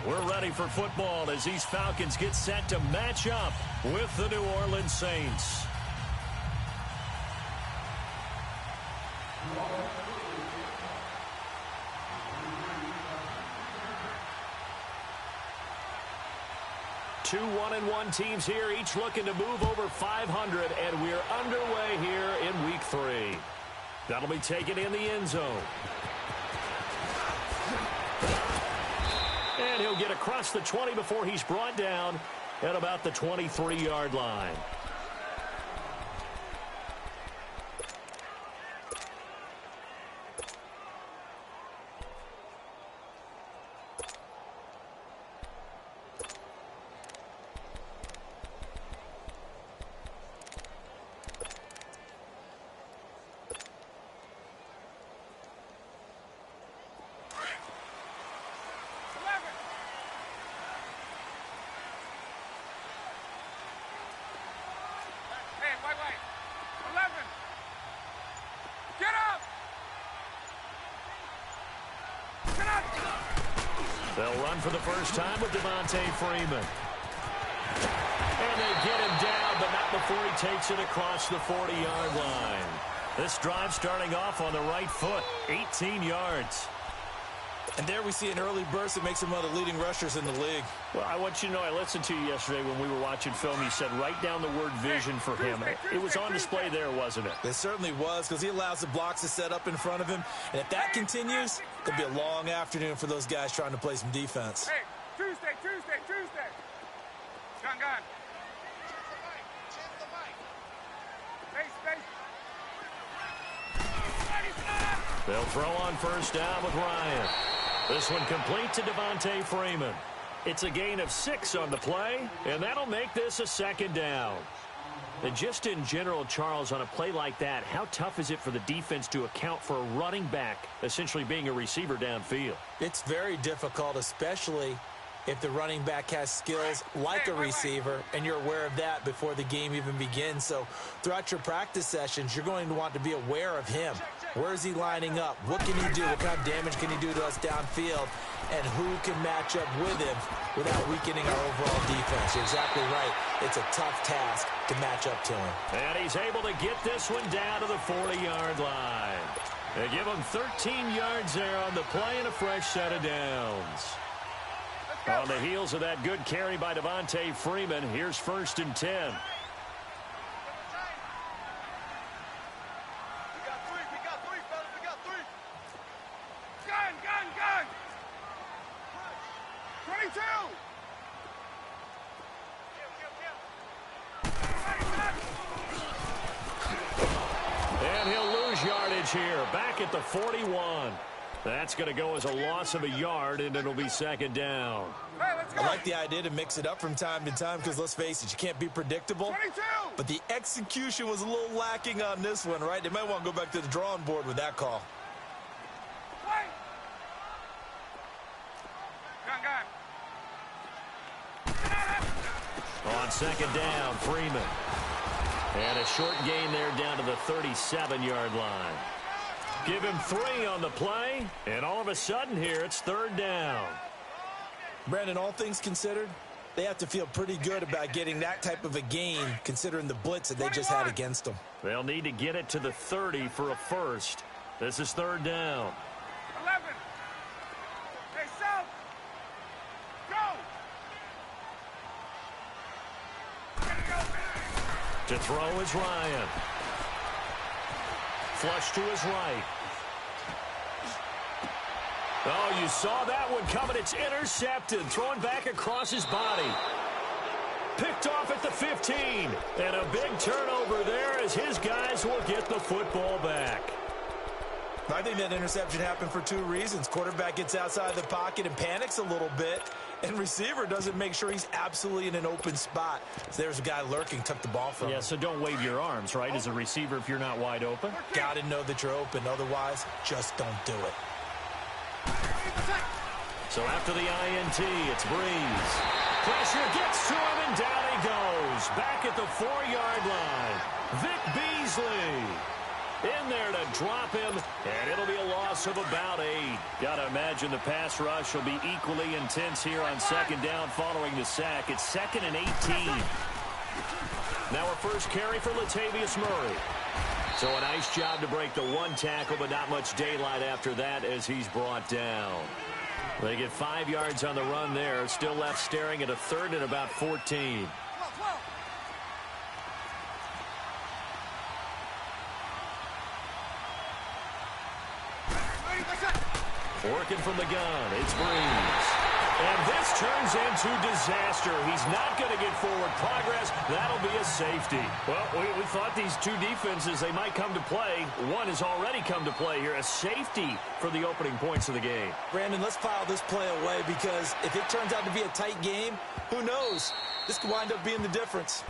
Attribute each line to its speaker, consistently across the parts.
Speaker 1: we're ready for football as these Falcons get set to match up with the New Orleans Saints. Two 1-1 teams here, each looking to move over 500, and we're underway here in Week 3. That'll be taken in the end zone. And he'll get across the 20 before he's brought down at about the 23-yard line. They'll run for the first time with Devontae Freeman. And they get him down, but not before he takes it across the 40-yard line. This drive starting off on the right foot, 18 yards.
Speaker 2: And there we see an early burst that makes him one of the leading rushers in the league.
Speaker 1: Well, I want you to know, I listened to you yesterday when we were watching film. You said write down the word vision for him. It was on display there, wasn't it?
Speaker 2: It certainly was, because he allows the blocks to set up in front of him. And if that continues, it'll be a long afternoon for those guys trying to play some defense.
Speaker 3: Hey, Tuesday. Gun. Space.
Speaker 1: They'll throw on first down with Ryan. This one complete to Devontae Freeman. It's a gain of 6 on the play, and that'll make this a second down. And just in general, Charles, on a play like that, how tough is it for the defense to account for a running back essentially being a receiver downfield?
Speaker 2: It's very difficult, especially if the running back has skills like a receiver, and you're aware of that before the game even begins. So throughout your practice sessions, you're going to want to be aware of him. Where is he lining up? What can he do? What kind of damage can he do to us downfield? And who can match up with him without weakening our overall defense? You're exactly right. It's a tough task to match up to him.
Speaker 1: And he's able to get this one down to the 40-yard line. They give him 13 yards there on the play and a fresh set of downs. On the heels of that good carry by Devontae Freeman, here's 1st and 10.
Speaker 3: Gun. 22.
Speaker 1: And he'll lose yardage here, back at the 41. That's going to go as a loss of a yard, and it'll be second down.
Speaker 3: Hey, let's go.
Speaker 2: I like the idea to mix it up from time to time because, let's face it, you can't be predictable.
Speaker 3: 22.
Speaker 2: But the execution was a little lacking on this one, right? They might want to go back to the drawing board with that call.
Speaker 3: Gun.
Speaker 1: On second down, Freeman. And a short gain there down to the 37-yard line. Give him 3 on the play, and all of a sudden here, it's 3rd down.
Speaker 2: Brandon, all things considered, they have to feel pretty good about getting that type of a gain considering the blitz that they just had against them.
Speaker 1: They'll need to get it to the 30 for a first. This is 3rd down.
Speaker 3: 11. Hey, South. Go.
Speaker 1: To throw is Ryan. Flush to his right. Oh, you saw that one coming. It's intercepted. Thrown back across his body. Picked off at the 15. And a big turnover there as his guys will get the football back.
Speaker 2: I think that interception happened for 2 reasons. Quarterback gets outside the pocket and panics a little bit. And receiver doesn't make sure he's absolutely in an open spot. So there's a guy lurking, took the ball from him.
Speaker 1: Yeah, so don't wave your arms, right, as a receiver if you're not wide open.
Speaker 2: Got to know that you're open. Otherwise, just don't do it.
Speaker 1: So after the INT, it's Breeze. Pressure gets to him, and down he goes. Back at the 4-yard line. Vic Beasley. In there to drop him, and it'll be a loss of about 8. Got to imagine the pass rush will be equally intense here on second down following the sack. It's 2nd and 18. Now our first carry for Latavius Murray. So a nice job to break the one tackle, but not much daylight after that as he's brought down. They get 5 yards on the run there. Still left staring at a 3rd and about 14. Working from the gun, it's Breeze. And this turns into disaster. He's not going to get forward progress. That'll be a safety. Well, we thought these two defenses, they might come to play. One has already come to play here. A safety for the opening points of the game.
Speaker 2: Brandon, let's file this play away because if it turns out to be a tight game, who knows? This could wind up being the difference.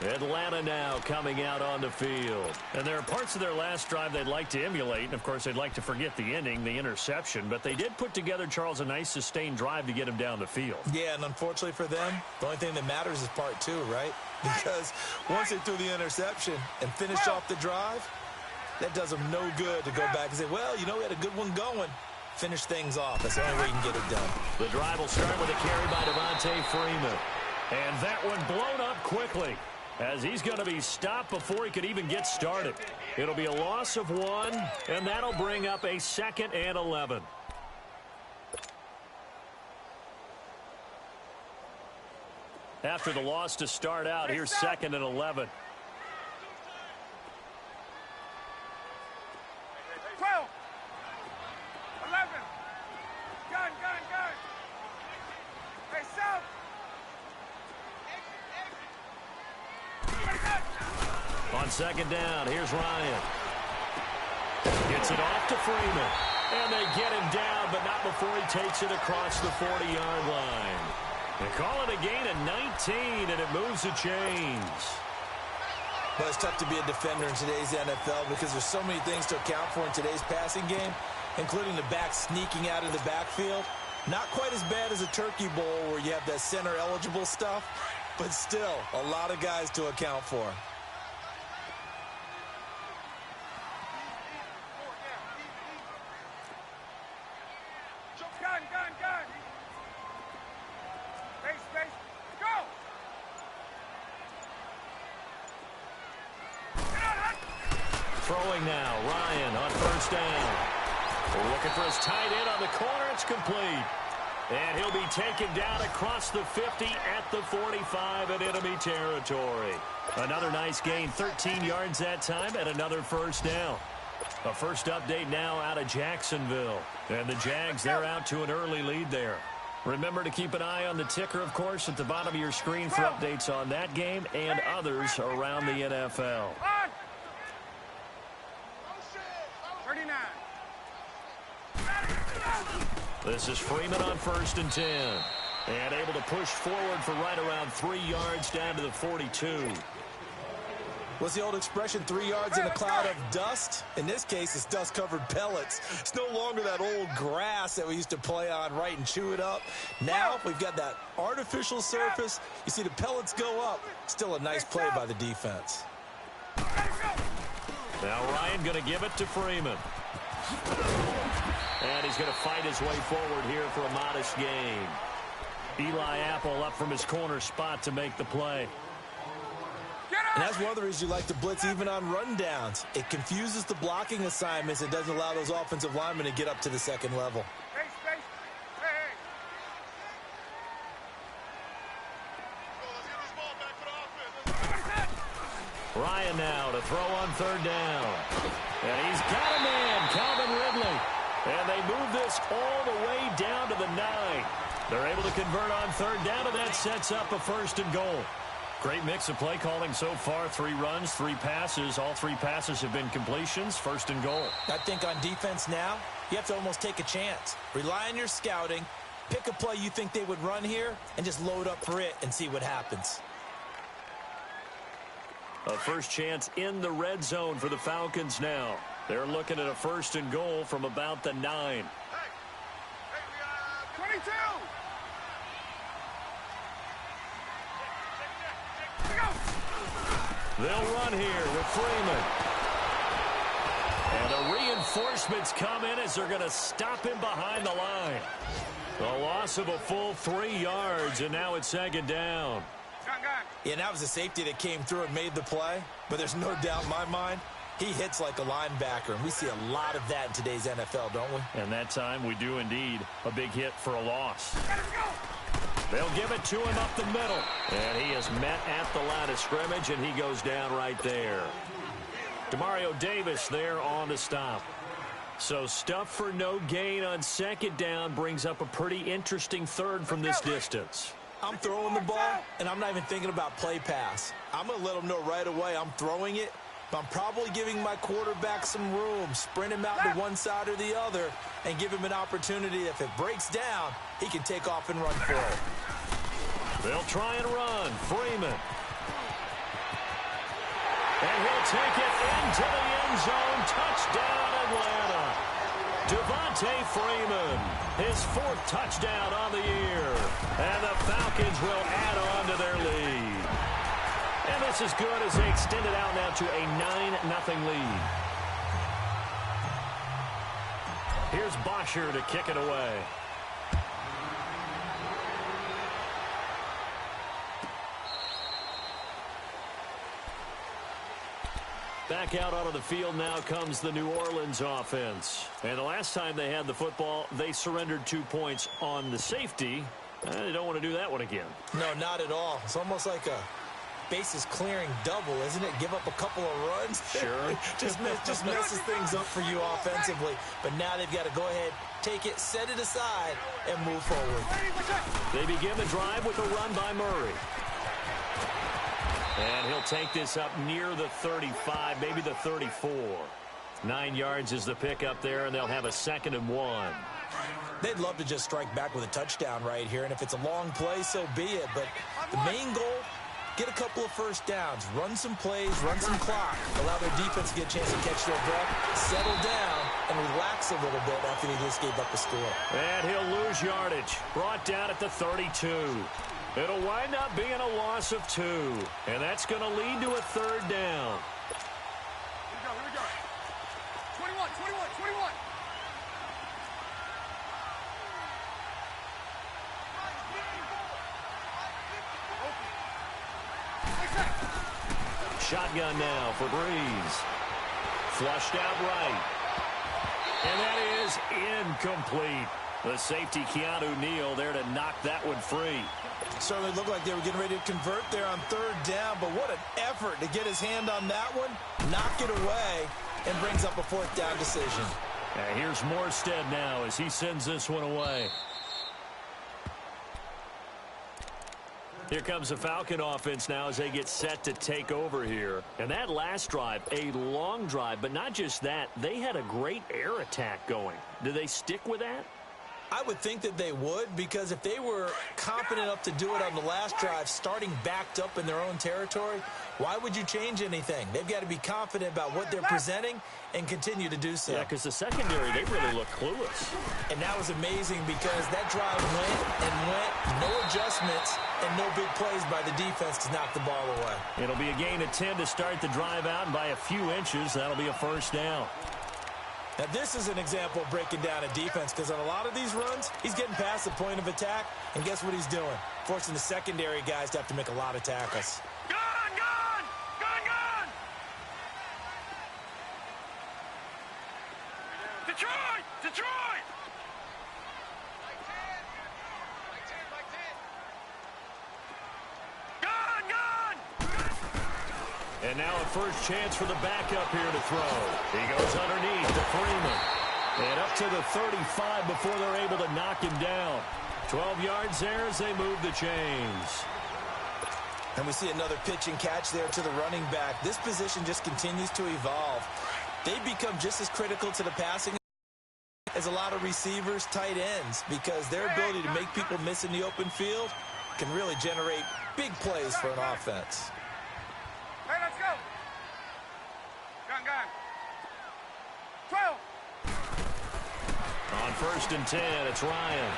Speaker 1: Atlanta now coming out on the field. And there are parts of their last drive they'd like to emulate. And, of course, they'd like to forget the ending, the interception. But they did put together, Charles, a nice sustained drive to get him down the field.
Speaker 2: Yeah, and unfortunately for them, the only thing that matters is part 2, right? Because once they threw the interception and finished off the drive, that does them no good to go back and say, well, you know, we had a good one going. Finish things off. That's the only way you can get it done.
Speaker 1: The drive will start with a carry by Devontae Freeman. And that one blown up quickly, as he's going to be stopped before he could even get started. It'll be a loss of 1, and that'll bring up a 2nd and 11. After the loss to start out, here's 2nd and 11.
Speaker 3: 12, 11, gun. Hey, South.
Speaker 1: On 2nd down, here's Ryan. Gets it off to Freeman. And they get him down, but not before he takes it across the 40-yard line. They call it a gain of 19, and it moves the chains.
Speaker 2: But it's tough to be a defender in today's NFL because there's so many things to account for in today's passing game, including the back sneaking out of the backfield. Not quite as bad as a Turkey Bowl where you have that center-eligible stuff, but still a lot of guys to account for.
Speaker 3: Gun. Space. Go.
Speaker 1: Throwing now, Ryan on 1st down. We're looking for his tight end on the corner. It's complete. And he'll be taken down across the 50 at the 45 in enemy territory. Another nice gain, 13 yards that time, and another 1st down. A first update now out of Jacksonville. And the Jags, they're out to an early lead there. Remember to keep an eye on the ticker, of course, at the bottom of your screen for updates on that game and others around the NFL.
Speaker 3: 39.
Speaker 1: This is Freeman on 1st and 10. And able to push forward for right around 3 yards down to the 42.
Speaker 2: What's the old expression, 3 yards in a cloud of dust? In this case, it's dust-covered pellets. It's no longer that old grass that we used to play on, right, and chew it up. Now we've got that artificial surface. You see the pellets go up. Still a nice play by the defense.
Speaker 1: Now Ryan going to give it to Freeman. And he's going to fight his way forward here for a modest gain. Eli Apple up from his corner spot to make the play.
Speaker 2: And that's one of the reasons you like to blitz even on rundowns. It confuses the blocking assignments. It doesn't allow those offensive linemen to get up to the 2nd level.
Speaker 3: Space. Hey.
Speaker 1: Ryan now to throw on 3rd down. And he's got a man, Calvin Ridley. And they move this all the way down to the 9. They're able to convert on 3rd down, and that sets up a 1st and goal. Great mix of play calling so far. 3 runs, 3 passes. All 3 passes have been completions. 1st and goal.
Speaker 2: I think on defense now, you have to almost take a chance. Rely on your scouting. Pick a play you think they would run here and just load up for it and see what happens.
Speaker 1: A first chance in the red zone for the Falcons now. They're looking at a 1st and goal from about the 9.
Speaker 3: 22.
Speaker 1: They'll run here with Freeman. And the reinforcements come in as they're going to stop him behind the line. A loss of a full 3 yards, and now it's second down.
Speaker 2: Yeah, that was a safety that came through and made the play, but there's no doubt in my mind he hits like a linebacker, and we see a lot of that in today's NFL, don't we?
Speaker 1: And that time we do indeed. A big hit for a loss. They'll give it to him up the middle. And he is met at the line of scrimmage, and he goes down right there. Demario Davis there on the stop. So stuff for no gain on second down brings up a pretty interesting third from this distance.
Speaker 2: I'm throwing the ball, and I'm not even thinking about play pass. I'm going to let them know right away I'm throwing it, but I'm probably giving my quarterback some room, sprint him out to one side or the other, and give him an opportunity. If it breaks down, he can take off and run for it.
Speaker 1: They'll try and run. Freeman. And he'll take it into the end zone. Touchdown, Atlanta. Devontae Freeman, his 4th touchdown on the year. And the Falcons will add on to their lead. And this is good as they extend it out now to a 9-0 lead. Here's Bosher to kick it away. Back out onto the field now comes the New Orleans offense. And the last time they had the football, they surrendered 2 points on the safety. They don't want to do that one again.
Speaker 2: No, not at all. It's almost like a bases clearing double, isn't it? Give up a couple of runs.
Speaker 1: Sure.
Speaker 2: just messes things up for you offensively. But now they've got to go ahead, take it, set it aside, and move forward.
Speaker 1: They begin the drive with a run by Murray. And he'll take this up near the 35, maybe the 34. 9 yards is the pickup there, and they'll have a 2nd and 1.
Speaker 2: They'd love to just strike back with a touchdown right here, and if it's a long play, so be it. But the main goal, get a couple of first downs, run some plays, run some clock, allow their defense to get a chance to catch their breath, settle down, and relax a little bit after they just gave up a score.
Speaker 1: And he'll lose yardage. Brought down at the 32. It'll wind up being a loss of 2. And that's going to lead to a 3rd down.
Speaker 3: Here we go. 21.
Speaker 1: Shotgun now for Breeze. Flushed out right. And that is incomplete. The safety, Keanu Neal, there to knock that one free.
Speaker 2: Certainly looked like they were getting ready to convert there on 3rd down, but what an effort to get his hand on that one, knock it away, and brings up a 4th down decision.
Speaker 1: And here's Morstead now as he sends this one away. Here comes the Falcon offense now as they get set to take over here. And that last drive, a long drive, but not just that, they had a great air attack going. Do they stick with that?
Speaker 2: I would think that they would, because if they were confident enough to do it on the last drive, starting backed up in their own territory, why would you change anything? They've got to be confident about what they're presenting and continue to do so.
Speaker 1: Yeah, because the secondary, they really look clueless.
Speaker 2: And that was amazing because that drive went and went, no adjustments, and no big plays by the defense to knock the ball away.
Speaker 1: It'll be a gain of 10 to start the drive out, and by a few inches, that'll be a 1st down.
Speaker 2: Now, this is an example of breaking down a defense, because on a lot of these runs, he's getting past the point of attack, and guess what he's doing? Forcing the secondary guys to have to make a lot of tackles.
Speaker 3: Gun! Detroit! Gun!
Speaker 1: And now a first chance for the backup here to throw. He goes underneath to Freeman. And up to the 35 before they're able to knock him down. 12 yards there as they move the chains.
Speaker 2: And we see another pitch and catch there to the running back. This position just continues to evolve. They become just as critical to the passing as a lot of receivers, tight ends, because their ability to make people miss in the open field can really generate big plays for an offense.
Speaker 3: Hey, let's go! Gun! 12!
Speaker 1: On 1st and 10, it's Ryan.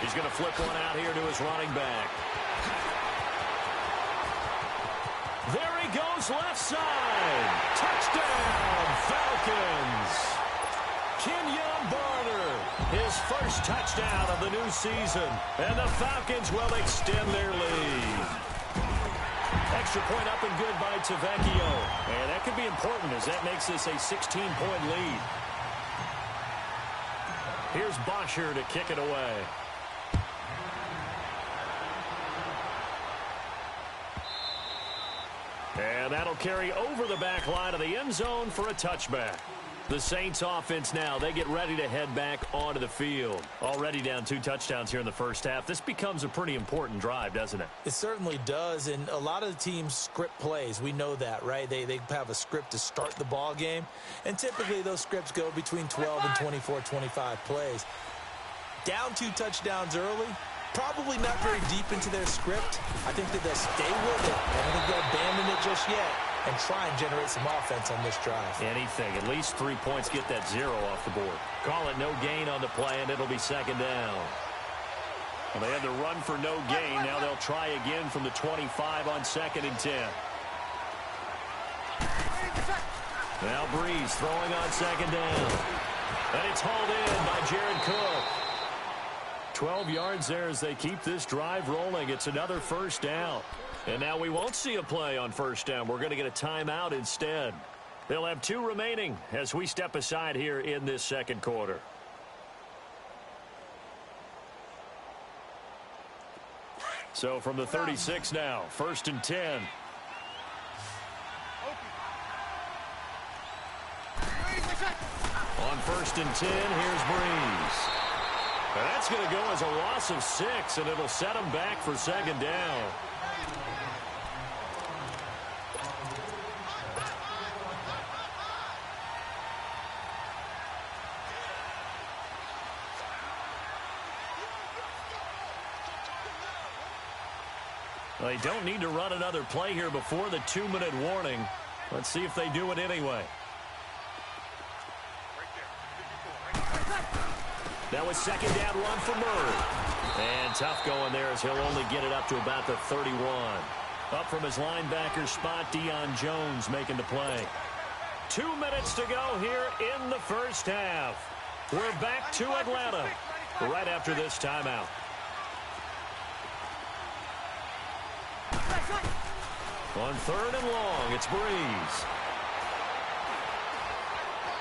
Speaker 1: He's going to flip one out here to his running back. There he goes left side. Touchdown, Falcons. Kenyon Barner, his first touchdown of the new season. And the Falcons will extend their lead. Extra point up and good by Tavecchio. And that could be important as that makes this a 16-point lead. Here's Bosher to kick it away. And that'll carry over the back line of the end zone for a touchback. The Saints offense now, they get ready to head back onto the field. Already down 2 touchdowns here in the first half. This becomes a pretty important drive, doesn't it?
Speaker 2: It certainly does, and a lot of the teams script plays. We know that, right? They have a script to start the ball game, and typically those scripts go between 12 and 24, 25 plays. Down 2 touchdowns early, probably not very deep into their script. I think that they'll stay with it. I don't think they'll abandon it just yet and try and generate some offense on this drive.
Speaker 1: Anything. At least 3 points, get that 0 off the board. Call it no gain on the play, and it'll be second down. Well, they had the run for no gain. Now they'll try again from the 25 on 2nd and 10. Now Breeze throwing on 2nd down. And it's hauled in by Jared Cook. 12 yards there as they keep this drive rolling. It's another first down. And now we won't see a play on first down. We're going to get a timeout instead. They'll have 2 remaining as we step aside here in this second quarter. So from the 36 now, 1st and 10. On 1st and 10, here's Breeze. That's going to go as a loss of 6, and it'll set them back for second down. They don't need to run another play here before the 2-minute warning. Let's see if they do it anyway. That was second down run for Murray. And tough going there as he'll only get it up to about the 31. Up from his linebacker spot, Deion Jones making the play. 2 minutes to go here in the first half. We're back to Atlanta right after this timeout. On 3rd and long, it's Breeze.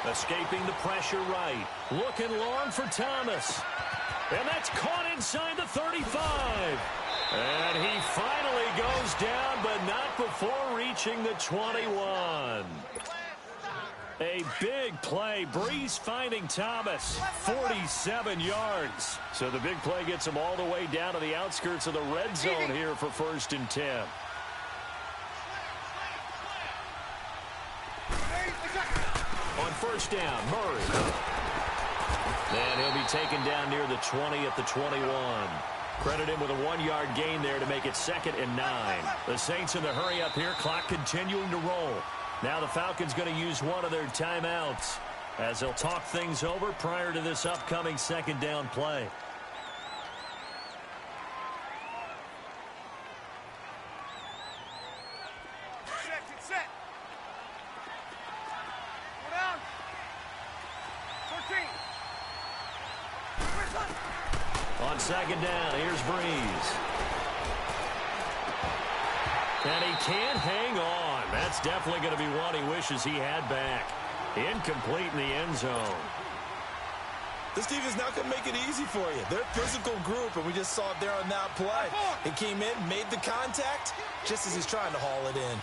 Speaker 1: Escaping the pressure right. Looking long for Thomas. And that's caught inside the 35. And he finally goes down, but not before reaching the 21. A big play. Breeze finding Thomas. 47 yards. So the big play gets him all the way down to the outskirts of the red zone here for 1st and 10. On 1st down, Murray. And he'll be taken down near the 20 at the 21. Credit him with a 1-yard gain there to make it 2nd and 9. The Saints in the hurry up here, clock continuing to roll. Now the Falcons going to use one of their timeouts as they'll talk things over prior to this upcoming second down play.
Speaker 3: Set. Go down. 13.
Speaker 1: On 2nd down, here's Breeze. And he can't hang on. That's definitely going to be one he wishes he had back. Incomplete in the end zone.
Speaker 2: This defense not going to make it easy for you. They're a physical group, and we just saw it there on that play. He came in, made the contact, just as he's trying to haul it in.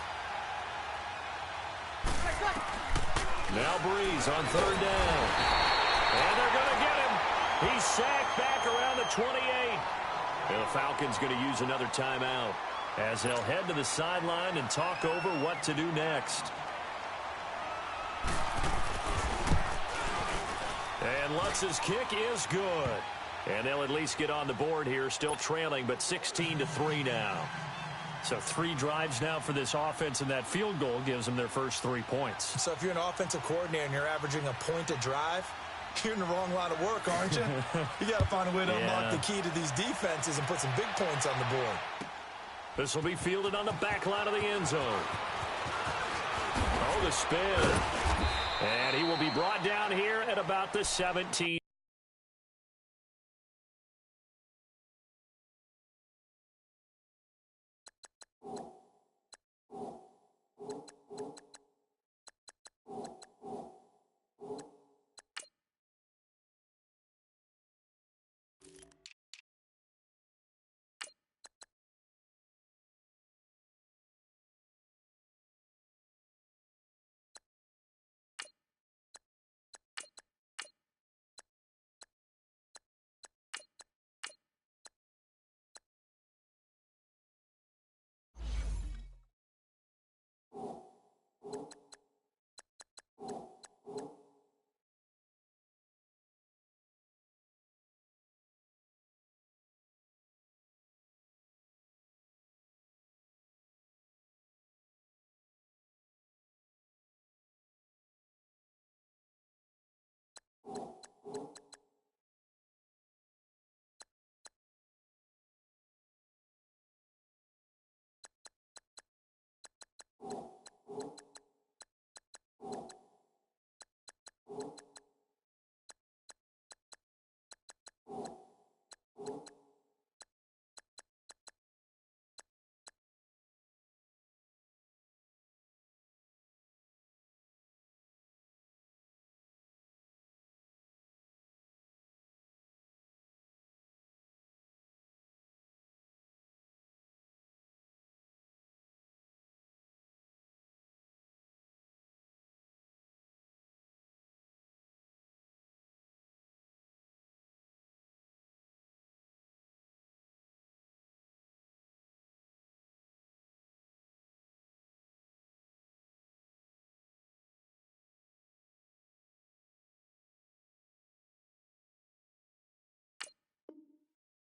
Speaker 1: Now Breeze on 3rd down. And they're going to get him. He's sacked back around the 28. And the Falcons going to use another timeout as they'll head to the sideline and talk over what to do next. And Lutz's kick is good. And they'll at least get on the board here, still trailing, but 16-3 now. So 3 drives now for this offense, and that field goal gives them their first 3 points.
Speaker 2: So if you're an offensive coordinator and you're averaging a point a drive, you're in the wrong line of work, aren't you? You got to find a way to unlock the key to these defenses and put some big points on the board.
Speaker 1: This will be fielded on the back line of the end zone. Oh, the spin. And he will be brought down here at about the 17.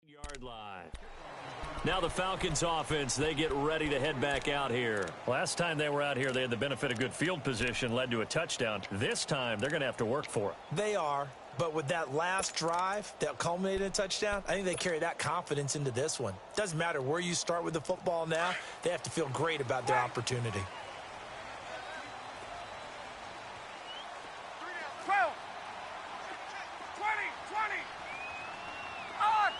Speaker 1: Yard line. Now the Falcons offense, they get ready to head back out here. Last time they were out here, they had the benefit of good field position, led to a touchdown. This time, they're going to have to work for it.
Speaker 2: They are, but with that last drive that culminated in a touchdown, I think they carry that confidence into this one. Doesn't matter where you start with the football now, they have to feel great about their opportunity.
Speaker 3: 12, 20, 20. On.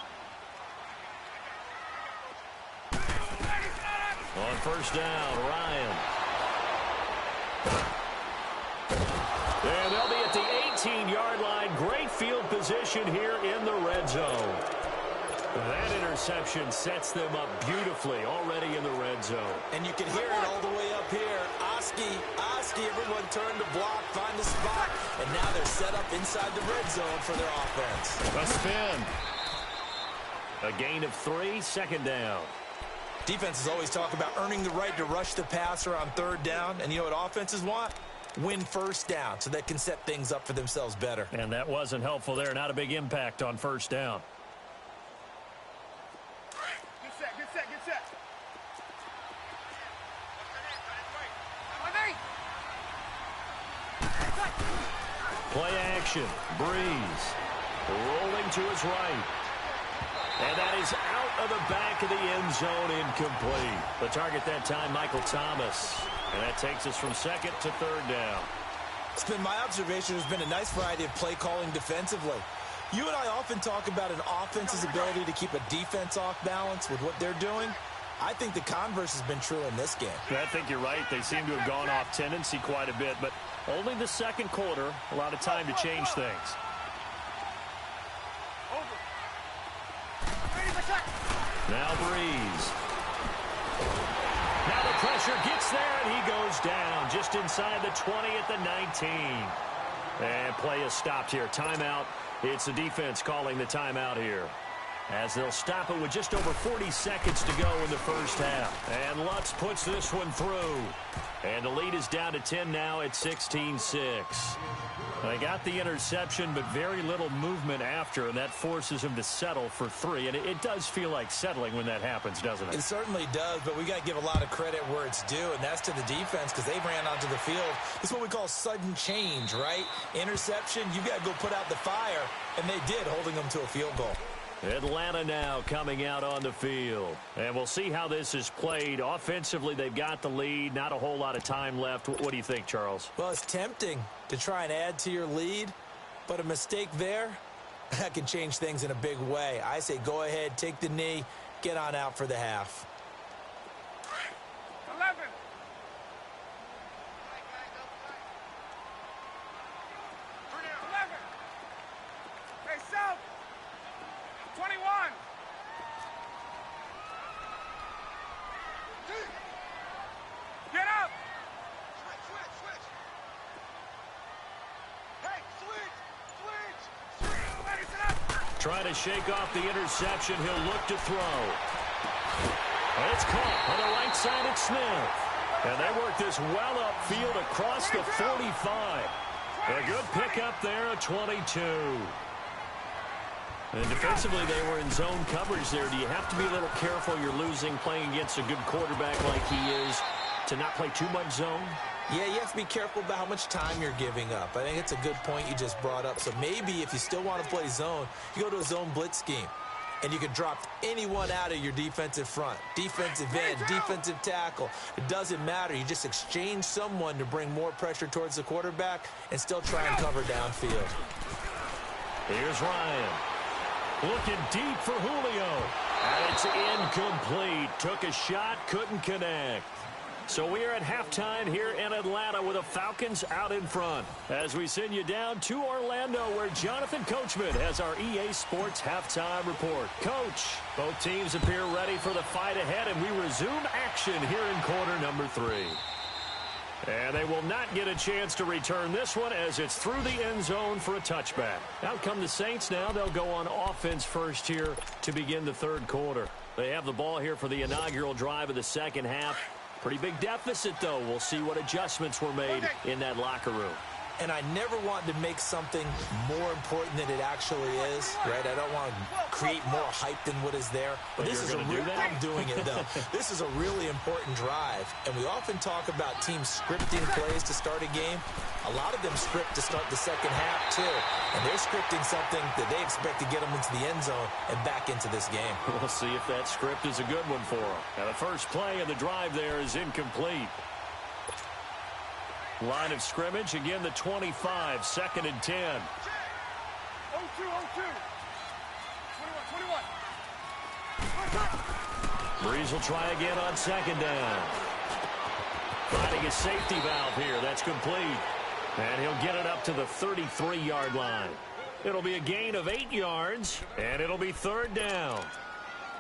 Speaker 1: On first down, Ryan. And they'll be at the 18-yard line. Great field position here in the red zone. That interception sets them up beautifully already in the red zone.
Speaker 2: And you can hear it all the way up here. Oski, everyone turned to block, find a spot, and now they're set up inside the red zone for their offense.
Speaker 1: A spin. A gain of 3, second down.
Speaker 2: Defenses always talk about earning the right to rush the passer on third down, and you know what offenses want? Win first down so they can set things up for themselves better.
Speaker 1: And that wasn't helpful there. Not a big impact on first down.
Speaker 3: Get set, get set, get set.
Speaker 1: Play action. Breeze. Rolling to his right. And that is out of the back of the end zone, incomplete. The target that time, Michael Thomas. And that takes us from second to third down.
Speaker 2: It's been my observation there's been a nice variety of play calling defensively. You and I often talk about an offense's ability to keep a defense off balance with what they're doing. I think the converse has been true in this game.
Speaker 1: I think you're right. They seem to have gone off tendency quite a bit, but only the second quarter, a lot of time to change things. Now Breeze. Now the pressure gets there, and he goes down just inside the 20 at the 19. And play is stopped here. Timeout. It's the defense calling the timeout here, as they'll stop it with just over 40 seconds to go in the first half. And Lutz puts this one through. And the lead is down to 10 now at 16-6. They got the interception, but very little movement after, and that forces him to settle for 3. And it does feel like settling when that happens, doesn't it?
Speaker 2: It certainly does, but we got to give a lot of credit where it's due, and that's to the defense because they ran onto the field. It's what we call sudden change, right? Interception, you got to go put out the fire, and they did, holding them to a field goal.
Speaker 1: Atlanta now coming out on the field. And we'll see how this is played. Offensively, they've got the lead. Not a whole lot of time left. What do you think, Charles?
Speaker 2: Well, it's tempting to try and add to your lead, but a mistake there, that can change things in a big way. I say go ahead, take the knee, get on out for the half.
Speaker 3: 11. Hey, South. 21. Get up. Switch. Hey, switch.
Speaker 1: Trying to shake off the interception. He'll look to throw. And it's caught on the right side at Smith. And they work this well upfield across the 45. A good pickup there at 22. And defensively, they were in zone coverage there. Do you have to be a little careful? You're losing playing against a good quarterback like he is to not play too much zone?
Speaker 2: Yeah, you have to be careful about how much time you're giving up. I think it's a good point you just brought up. So maybe if you still want to play zone, you go to a zone blitz scheme. And you can drop anyone out of your defensive front. Defensive end, defensive tackle. It doesn't matter. You just exchange someone to bring more pressure towards the quarterback and still try and cover downfield.
Speaker 1: Here's Ryan. Looking deep for Julio. And it's incomplete. Took a shot, couldn't connect. So we are at halftime here in Atlanta with the Falcons out in front. As we send you down to Orlando where Jonathan Coachman has our EA Sports halftime report. Coach, both teams appear ready for the fight ahead, and we resume action here in quarter number 3. And they will not get a chance to return this one as it's through the end zone for a touchback. Out come the Saints now. They'll go on offense first here to begin the third quarter. They have the ball here for the inaugural drive of the second half. Pretty big deficit, though. We'll see what adjustments were made in that locker room.
Speaker 2: And I never want to make something more important than it actually is, right? I don't want to create more hype than what is there. But this is a real, I'm doing it, though. This is a really important drive. And we often talk about teams scripting plays to start a game. A lot of them script to start the second half, too. And they're scripting something that they expect to get them into the end zone and back into this game.
Speaker 1: We'll see if that script is a good one for them. And the first play of the drive there is incomplete. Line of scrimmage, again the 25, second and 10.
Speaker 3: 0-2. 21.
Speaker 1: Breeze will try again on second down. Finding a safety valve here, that's complete. And he'll get it up to the 33-yard line. It'll be a gain of 8 yards, and it'll be third down.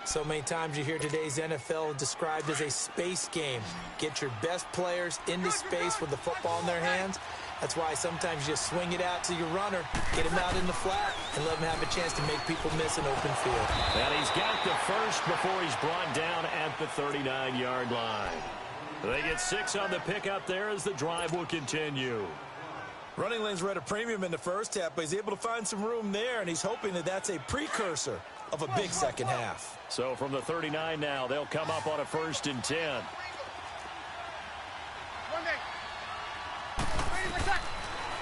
Speaker 2: So many times you hear today's NFL described as a space game. Get your best players into space with the football in their hands. That's why sometimes you just swing it out to your runner, get him out in the flat, and let him have a chance to make people miss an open field.
Speaker 1: And he's got the first before he's brought down at the 39-yard line. They get 6 on the pickup there as the drive will continue.
Speaker 2: Running lanes were at a premium in the first half, but he's able to find some room there, and he's hoping that that's a precursor of a big second half.
Speaker 1: So from the 39 now, they'll come up on a 1st and 10.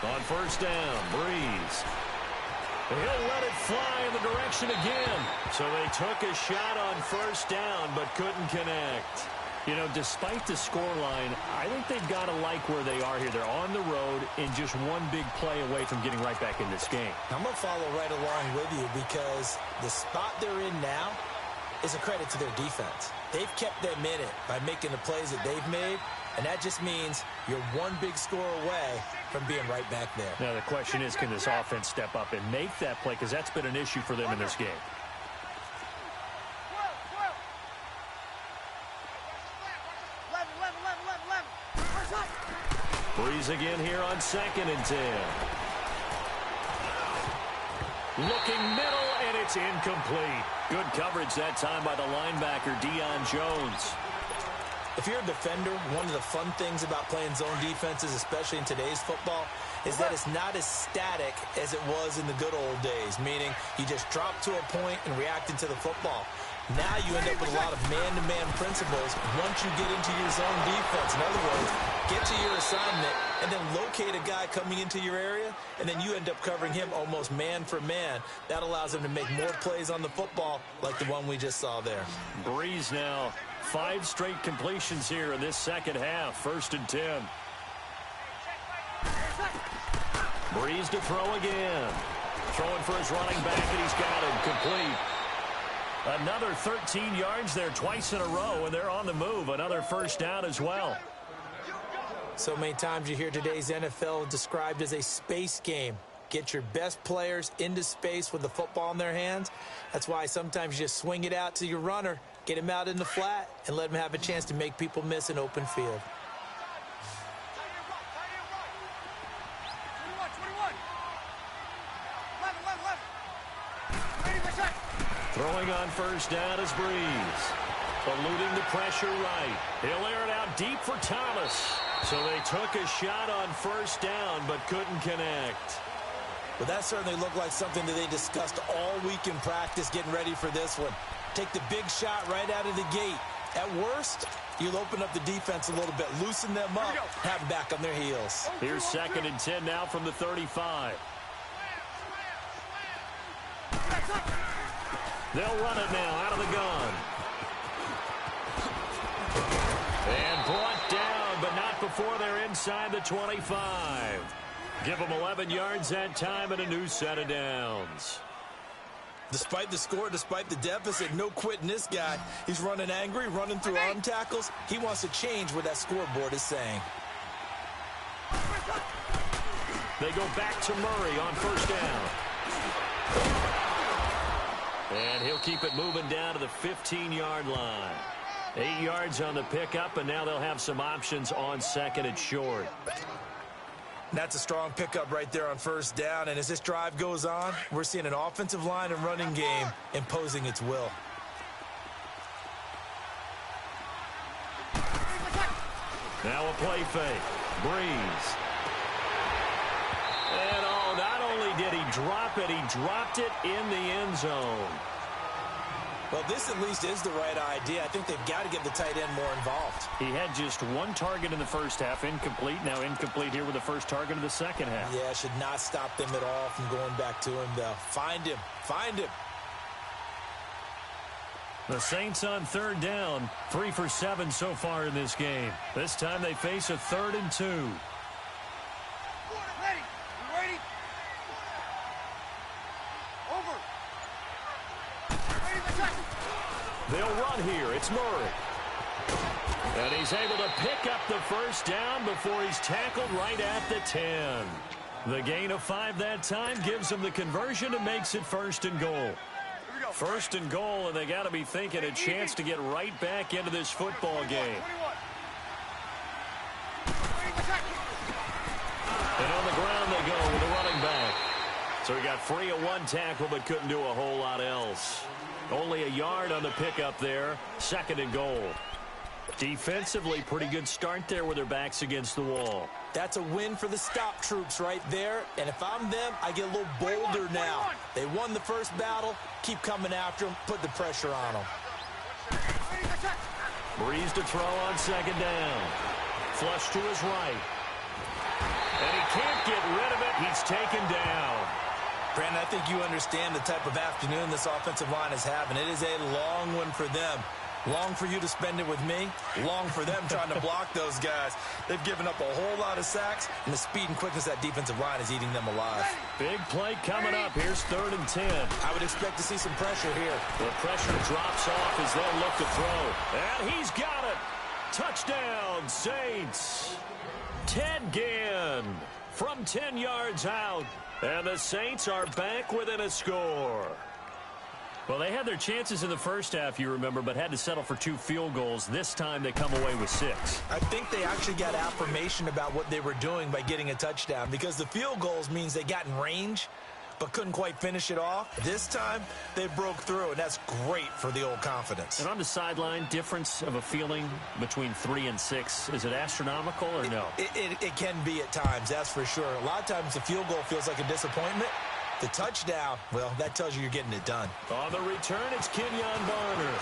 Speaker 1: On first down, Breeze. He'll let it fly in the direction again. So they took a shot on first down, but couldn't connect. You know, despite the scoreline, I think they've got to like where they are here. They're on the road and just one big play away from getting right back in this game.
Speaker 2: I'm going to follow right along with you because the spot they're in now is a credit to their defense. They've kept them in it by making the plays that they've made, and that just means you're one big score away from being right back there.
Speaker 1: Now, the question is, can this offense step up and make that play? Because that's been an issue for them in this game. Breeze again here on 2nd and 10. Looking middle, and it's incomplete. Good coverage that time by the linebacker, Deion Jones.
Speaker 2: If you're a defender, one of the fun things about playing zone defenses, especially in today's football, is that it's not as static as it was in the good old days, meaning you just drop to a point and react into the football. Now you end up with a lot of man-to-man principles once you get into your zone defense. In other words, get to your assignment, and then locate a guy coming into your area, and then you end up covering him almost man for man. That allows him to make more plays on the football like the one we just saw there.
Speaker 1: Breeze now, 5 straight completions here in this second half. 1st and 10. Breeze to throw again. Throwing for his running back, and he's got him complete. Another 13 yards there twice in a row, and they're on the move. Another first down as well.
Speaker 2: So many times you hear today's NFL described as a space game. Get your best players into space with the football in their hands. That's why sometimes you just swing it out to your runner, get him out in the flat, and let him have a chance to make people miss an open field.
Speaker 3: 11.
Speaker 1: Throwing on first down is Breeze. Eluding the pressure right. He'll air it out deep for Thomas. So they took a shot on first down but couldn't connect.
Speaker 2: Well, that certainly looked like something that they discussed all week in practice getting ready for this one. Take the big shot right out of the gate. At worst, you'll open up the defense a little bit, loosen them up, have them back on their heels.
Speaker 1: Here's 2nd and 10 now from the 35. They'll run it now out of the gun. And brought down, but not before they're inside the 25. Give them 11 yards that time and a new set of downs.
Speaker 2: Despite the score, despite the deficit, no quitting this guy. He's running angry, running through arm tackles. He wants to change what that scoreboard is saying.
Speaker 1: They go back to Murray on first down. And he'll keep it moving down to the 15-yard line. 8 yards on the pickup, and now they'll have some options on 2nd and short.
Speaker 2: That's a strong pickup right there on first down, and as this drive goes on, we're seeing an offensive line and running game imposing its will.
Speaker 1: Now a play fake. Breeze. And not only did he drop it, he dropped it in the end zone.
Speaker 2: Well, this at least is the right idea. I think they've got to get the tight end more involved.
Speaker 1: He had just 1 target in the first half, incomplete. Now incomplete here with the first target of the second half.
Speaker 2: Yeah, should not stop them at all from going back to him, though. Find him. Find him.
Speaker 1: The Saints on 3rd down, 3 for 7 so far in this game. This time they face a 3rd and 2.
Speaker 3: Ready. You ready? Over. Ready to attack.
Speaker 1: They'll run here. It's Murray. And he's able to pick up the first down before he's tackled right at the 10. The gain of 5 that time gives him the conversion and makes it 1st and goal. 1st and goal, and they got to be thinking a chance to get right back into this football game. And on the ground they go with a running back. So he got free of 1 tackle but couldn't do a whole lot else. Only a yard on the pickup there. 2nd and goal. Defensively, pretty good start there with their backs against the wall.
Speaker 2: That's a win for the stop troops right there. And if I'm them, I get a little bolder now. They won the first battle. Keep coming after them. Put the pressure on them.
Speaker 1: Breeze to throw on 2nd down. Flush to his right. And he can't get rid of it. He's taken down.
Speaker 2: Brandon, I think you understand the type of afternoon this offensive line is having. It is a long one for them. Long for you to spend it with me. Long for them trying to block those guys. They've given up a whole lot of sacks, and the speed and quickness of that defensive line is eating them alive.
Speaker 1: Big play coming up. Here's 3rd and 10.
Speaker 2: I would expect to see some pressure here.
Speaker 1: The pressure drops off as they'll look to throw. And he's got it. Touchdown, Saints. Ted Ginn from 10 yards out. And the Saints are back within a score. Well, they had their chances in the first half, you remember, but had to settle for 2 field goals. This time they come away with 6.
Speaker 2: I think they actually got affirmation about what they were doing by getting a touchdown, because the field goals means they got in range but couldn't quite finish it off. This time they broke through, and that's great for the old confidence.
Speaker 1: And on the sideline, difference of a feeling between 3 and 6, is it astronomical or no?
Speaker 2: It can be at times, that's for sure. A lot of times the field goal feels like a disappointment. The touchdown, well, that tells you you're getting it done.
Speaker 1: On the return, it's Kenyon Barner.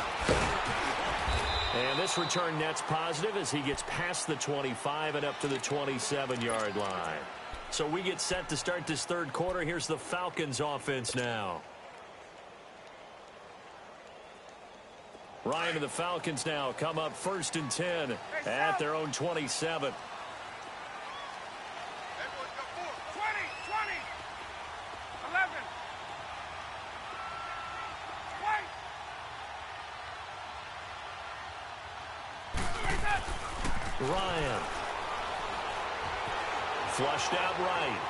Speaker 1: And this return net's positive as he gets past the 25 and up to the 27-yard line. So we get set to start this third quarter. Here's the Falcons offense now. Ryan and the Falcons now come up 1st and 10 at their own 27.
Speaker 3: 11.
Speaker 1: Ryan. Flushed out right.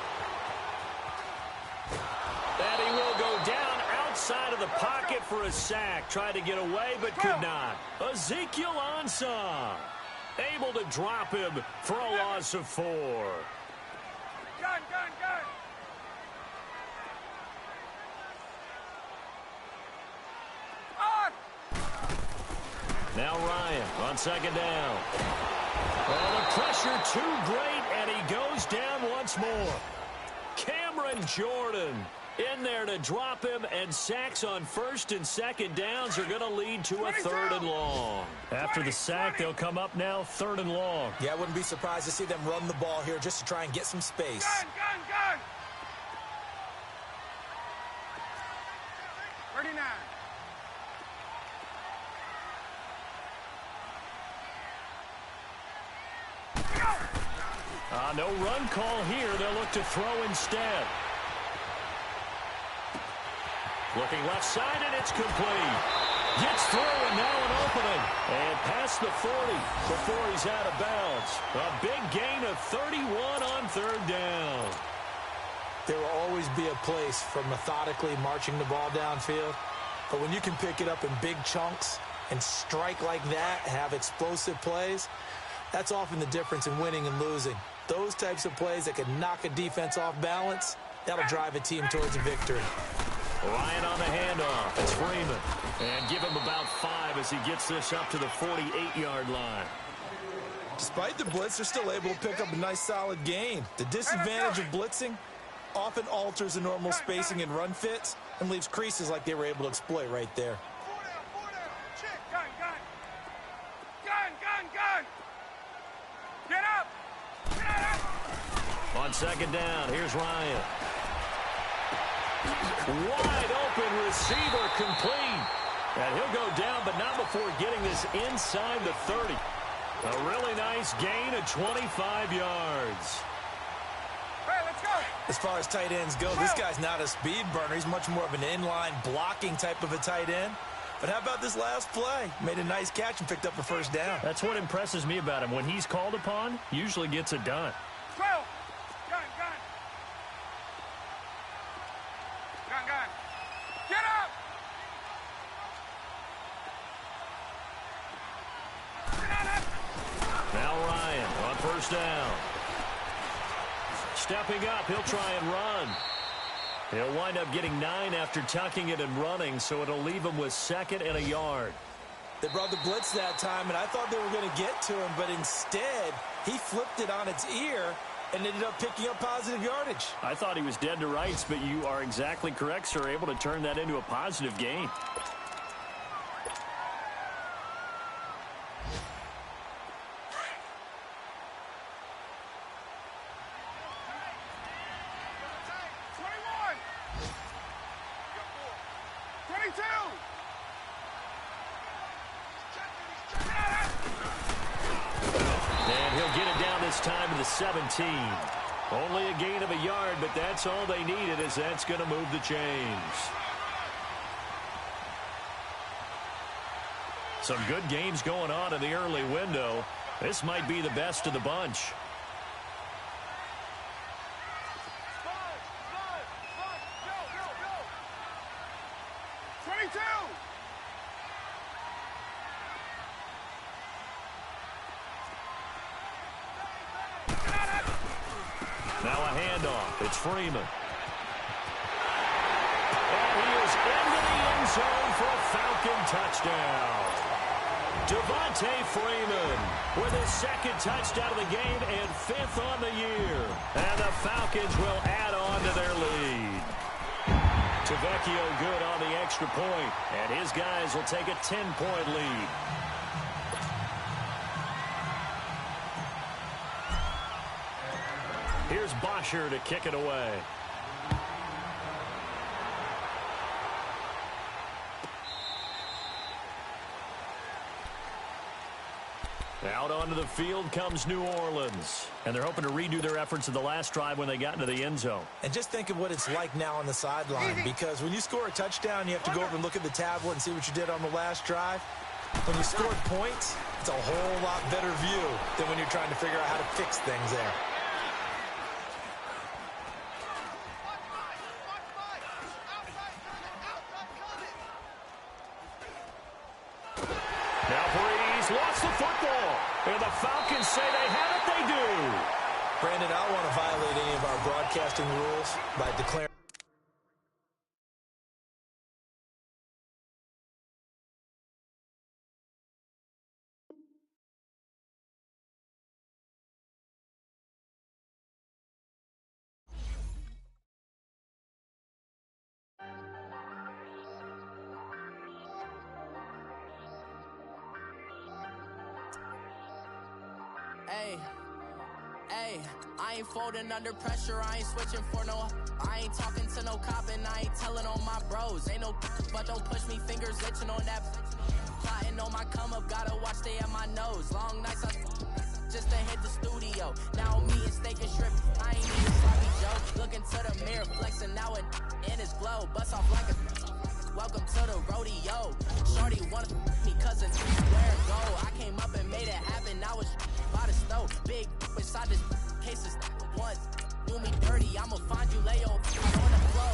Speaker 1: And he will go down outside of the pocket for a sack. Tried to get away, but could not. Ezekiel Ansah able to drop him for a loss of 4.
Speaker 3: Gun.
Speaker 1: Now Ryan on 2nd down. Well, the pressure too great, and he goes down once more. Cameron Jordan in there to drop him, and sacks on 1st and 2nd downs are going to lead to a 3rd and long. After the sack, they'll come up now 3rd and long.
Speaker 2: Yeah, I wouldn't be surprised to see them run the ball here just to try and get some space.
Speaker 3: Gun. 39.
Speaker 1: No run call here. They'll look to throw instead. Looking left side, and it's complete. Gets through, and now an opening. And past the 40 before he's out of bounds. A big gain of 31 on 3rd down.
Speaker 2: There will always be a place for methodically marching the ball downfield. But when you can pick it up in big chunks and strike like that, have explosive plays, that's often the difference in winning and losing. Those types of plays that can knock a defense off balance, that'll drive a team towards a victory.
Speaker 1: Ryan on the handoff. It's Freeman. And give him about 5 as he gets this up to the 48-yard line.
Speaker 2: Despite the blitz, they're still able to pick up a nice solid gain. The disadvantage of blitzing often alters the normal spacing and run fits and leaves creases like they were able to exploit right there.
Speaker 3: Gun. Get up.
Speaker 1: On 2nd down, here's Ryan. Wide open receiver complete. And he'll go down, but not before getting this inside the 30. A really nice gain of 25 yards.
Speaker 3: Hey, let's go.
Speaker 2: As far as tight ends go, this guy's not a speed burner. He's much more of an inline blocking type of a tight end. But how about this last play? Made a nice catch and picked up a 1st down.
Speaker 1: That's what impresses me about him. When he's called upon, usually gets it done.
Speaker 3: 12. Gun. Get up.
Speaker 1: Now Ryan on 1st down. Stepping up, he'll try and run. He'll wind up getting 9 after tucking it and running, so it'll leave him with 2nd and a yard.
Speaker 2: They brought the blitz that time, and I thought they were going to get to him, but instead, he flipped it on its ear and ended up picking up positive yardage.
Speaker 1: I thought he was dead to rights, but you are exactly correct, sir. Able to turn that into a positive gain. Time to the 17. Only a gain of a yard, but that's all they needed, as that's going to move the chains. Some good games going on in the early window. This might be the best of the bunch. It's Freeman. And he is into the end zone for a Falcon touchdown. Devontae Freeman with his 2nd touchdown of the game and 5th on the year. And the Falcons will add on to their lead. Tavecchio good on the extra point, and his guys will take a 10-point lead. Here's Bosher to kick it away. Out onto the field comes New Orleans. And they're hoping to redo their efforts in the last drive when they got into the end zone.
Speaker 2: And just think of what it's like now on the sideline, because when you score a touchdown, you have to go over and look at the tablet and see what you did on the last drive. When you scored points, it's a whole lot better view than when you're trying to figure out how to fix things there.
Speaker 1: Lost the football. And the Falcons say they have it. They do.
Speaker 2: Brandon, I don't want to violate any of our broadcasting rules by declaring.
Speaker 4: Hey, I ain't folding under pressure, I ain't switching for no. I ain't talking to no cop and I ain't telling on my bros. Ain't no but don't push me, fingers itching on that. Plotting on my come up, gotta watch stay at my nose. Long nights I just to hit the studio. Now I'm eating steak and shrimp, I ain't eating sloppy Joe. Looking to the mirror, flexing now it in his glow. Bust off like a welcome to the rodeo. Shorty wanna me cause it's where it go. I came up and made it happen, now it's by the stove. Big inside this cases once do me dirty. I'ma find you lay on the floor.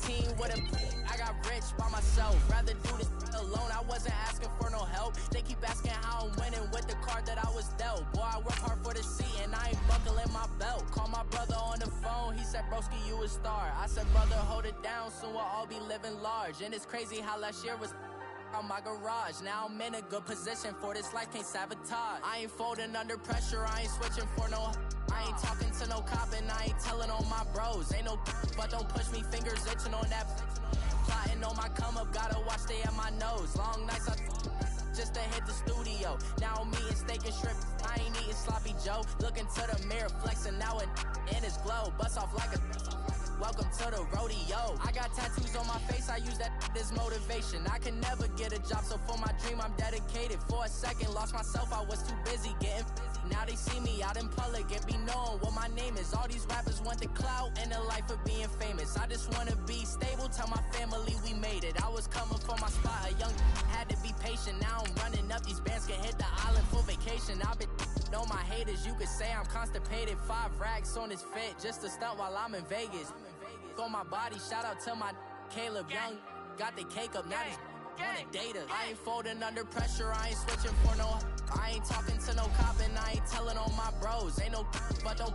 Speaker 4: 19 with a I got rich by myself. Rather do this alone. I wasn't asking for no help. They keep asking how I'm winning with the card that I was dealt. Boy, I work hard for the seat and I ain't buckling my belt. Call my brother on the phone. He said, broski, you a star. I said, brother, hold it down. Soon we'll all be living large. And it's crazy how last year was on my garage. Now I'm in a good position for this life, can't sabotage. I ain't folding under pressure, I ain't switching for no. I ain't talking to no cop and I ain't telling on my bros. Ain't no but don't push me, fingers itching on that. Plotting on my come up, gotta watch stay at my nose. Long nights I just to hit the studio. Now I'm eating steak and shrimp, I ain't eating sloppy Joe. Looking to the mirror, flexing now it in his glow. Bust off like a welcome to the rodeo. I got tattoos on my face, I use that as motivation. I can never get a job, so for my dream I'm dedicated. For a second, lost myself, I was too busy getting busy. Now they see me out in public and be knowing what my name is. All these rappers want the clout and the life of being famous. I just wanna be stable, tell my family we made it. I was coming for my spot, a young had to be patient. Now I'm running up, these bands can hit the island for vacation. I've been on my haters, you could say I'm constipated. 5 racks on his fit, just to stunt while I'm in Vegas. On my body, shout out to my Caleb Young. Got the cake up, now he's wanna date us. I ain't folding under pressure, I ain't switching for no. I ain't talking to no cop and I ain't telling on my bros. Ain't no but don't